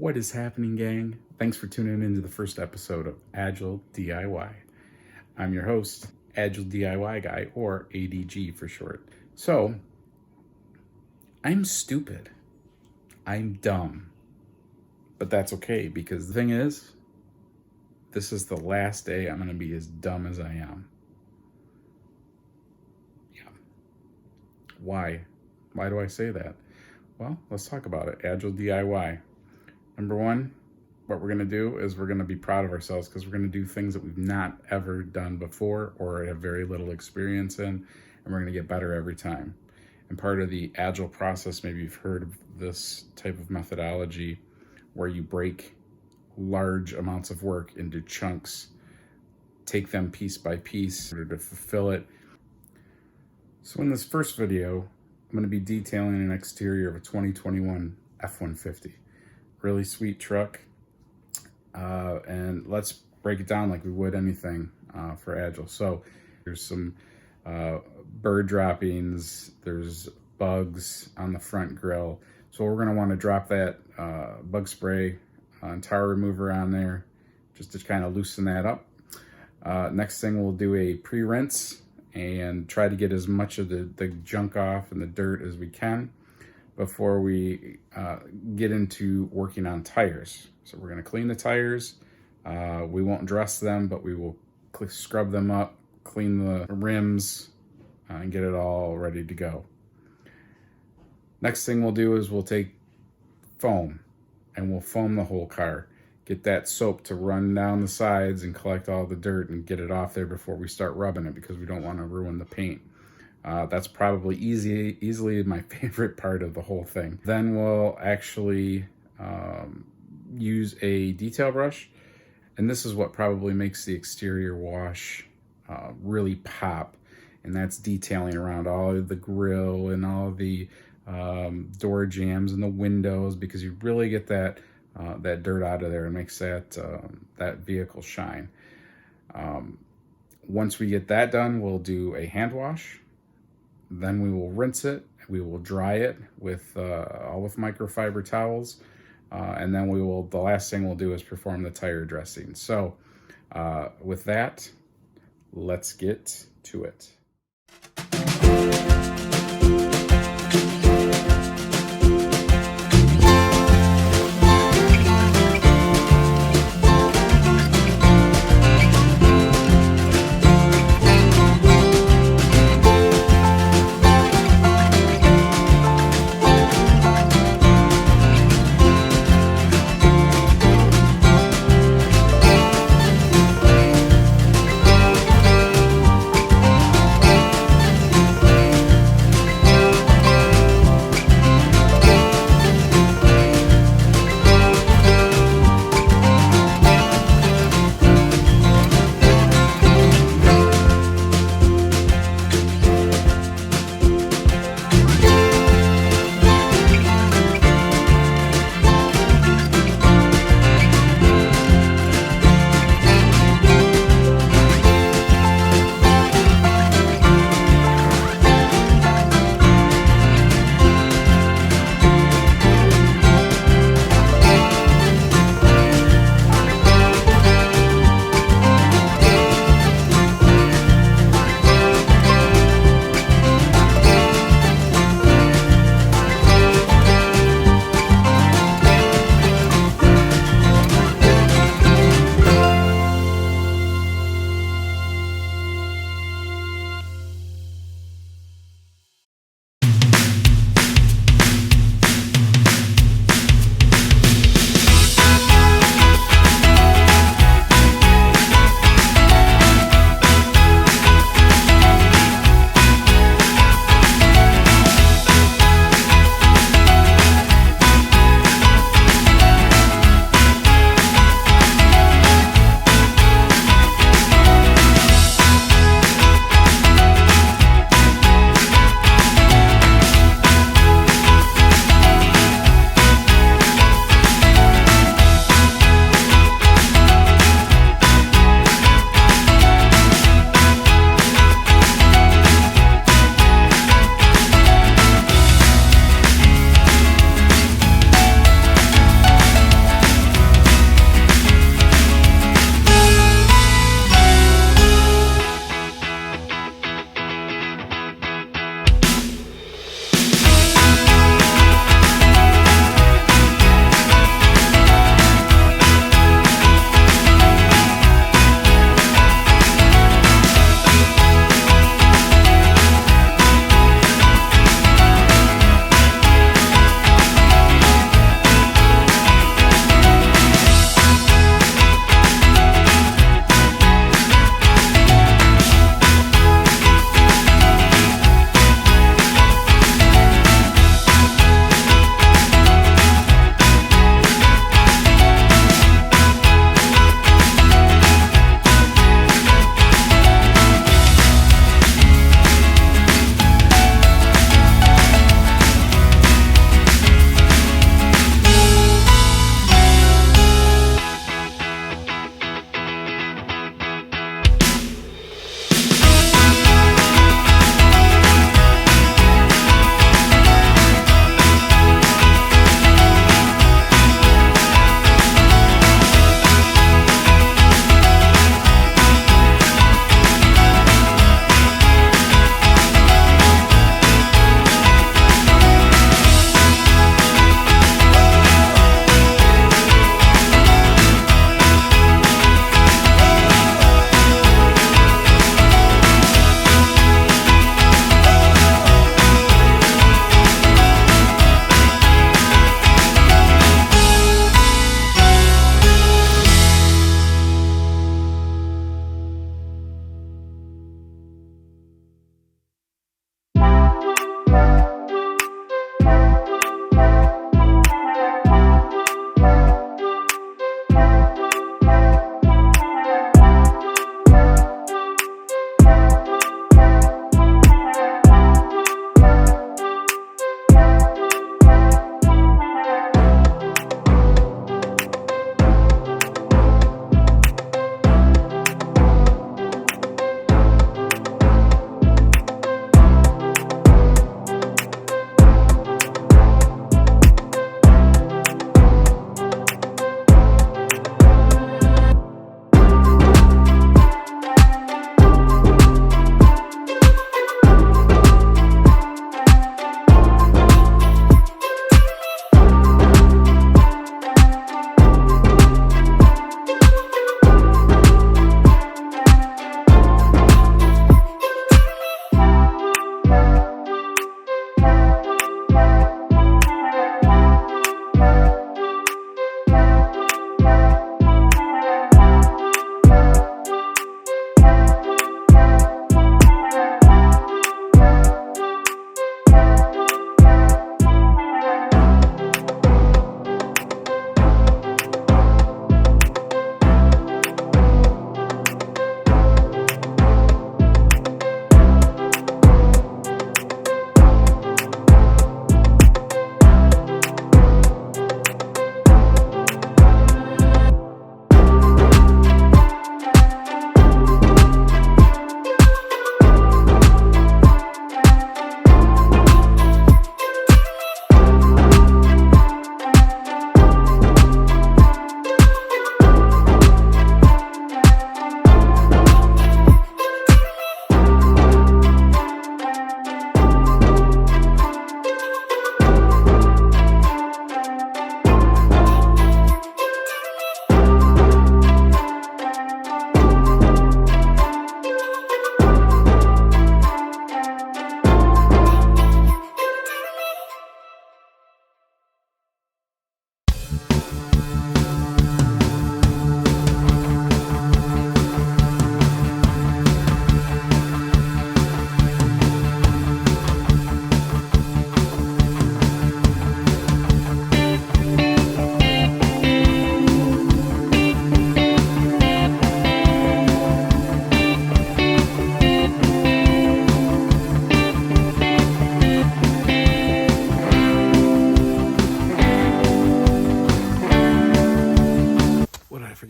What is happening, gang? Thanks for tuning into the first episode of Agile DIY. I'm your host, Agile DIY Guy, or ADG for short. So, I'm stupid. I'm dumb. But that's okay, because the thing is, this is the last day I'm going to be as dumb as I am. Yeah. Why? Why do I say that? Well, let's talk about it. Agile DIY. Number one, what we're going to do is we're going to be proud of ourselves because we're going to do things that we've not ever done before or have very little experience in, and we're going to get better every time. And part of the Agile process, maybe you've heard of this type of methodology where you break large amounts of work into chunks, take them piece by piece in order to fulfill it. So in this first video, I'm going to be detailing an exterior of a 2021 F150. Really sweet truck. And let's break it down like we would anything for Agile. So there's some bird droppings, there's bugs on the front grill. So we're gonna wanna drop that bug spray and tire remover on there just to kind of loosen that up. Next thing, we'll do a pre-rinse and try to get as much of the junk off and the dirt as we can before we get into working on tires. So we're gonna clean the tires. We won't dress them, but we will scrub them up, clean the rims, and get it all ready to go. Next thing we'll do is we'll take foam and we'll foam the whole car. Get that soap to run down the sides and collect all the dirt and get it off there before we start rubbing it because we don't want to ruin the paint. That's probably easily my favorite part of the whole thing. Then we'll actually use a detail brush, and this is what probably makes the exterior wash really pop, and that's detailing around all of the grill and all of the door jambs and the windows, because you really get that dirt out of there and makes that vehicle shine. Once we get that done, we'll do a hand wash. Then we will rinse it. We will dry it with all with microfiber towels, and then the last thing we'll do is perform the tire dressing. So with that, let's get to it.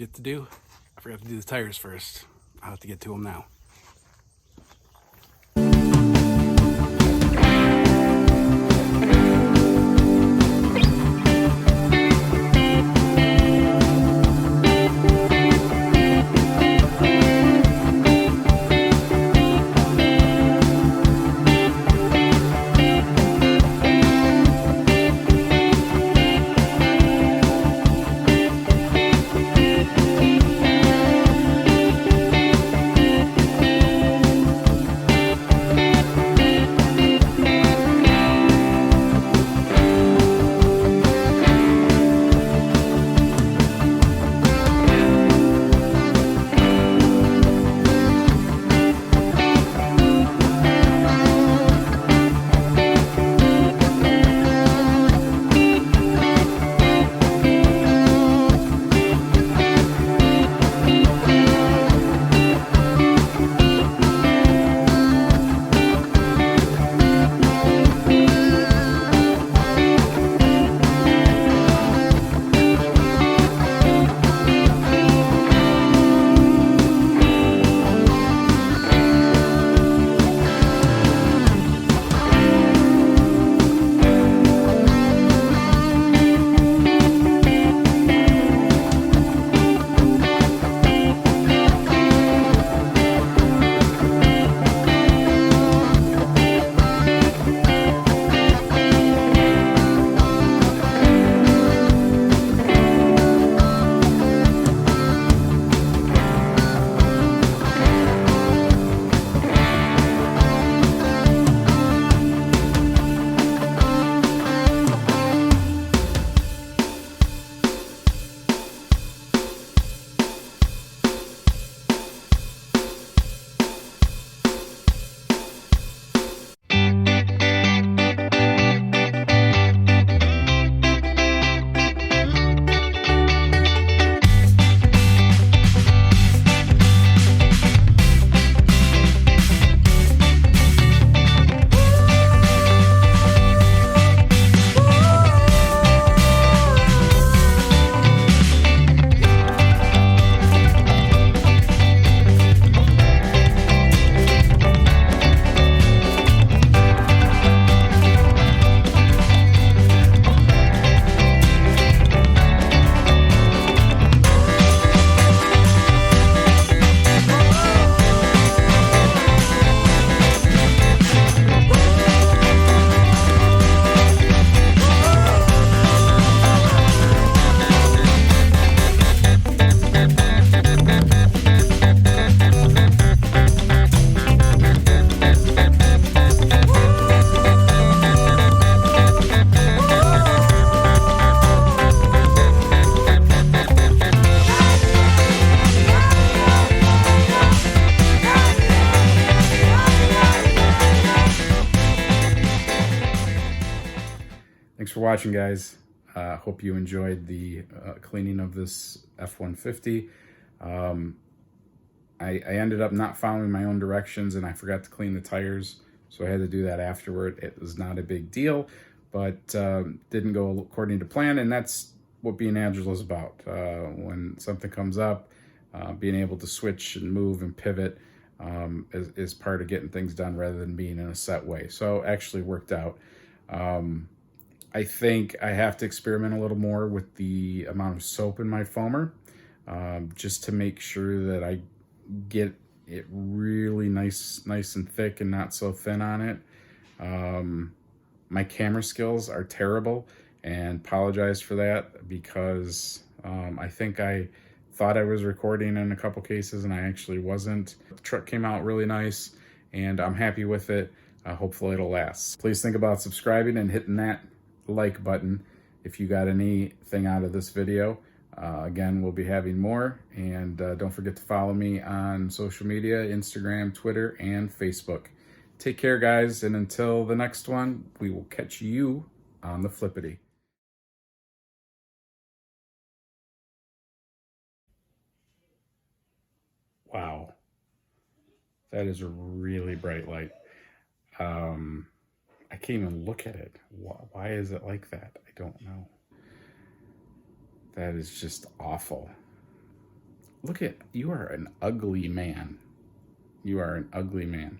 forget to do? I forgot to do the tires first. I'll have to get to them now. Thanks for watching, guys. Hope you enjoyed the cleaning of this F-150. I ended up not following my own directions, and I forgot to clean the tires, so I had to do that afterward. It was not a big deal, but didn't go according to plan, and that's what being agile is about. When something comes up, being able to switch and move and pivot is part of getting things done rather than being in a set way. So actually worked out. I think I have to experiment a little more with the amount of soap in my foamer, just to make sure that I get it really nice and thick and not so thin on it. My camera skills are terrible, and apologize for that, because I think I thought I was recording in a couple cases and I actually wasn't. The truck came out really nice and I'm happy with it. Hopefully it'll last. Please think about subscribing and hitting that like button if you got anything out of this video. Again, we'll be having more, and don't forget to follow me on social media, Instagram, Twitter, and Facebook. Take care, guys, and until the next one, we will catch you on the flippity. Wow, that is a really bright light. I can't even look at it. Why is it like that? I don't know. That is just awful. Look at, you are an ugly man. You are an ugly man.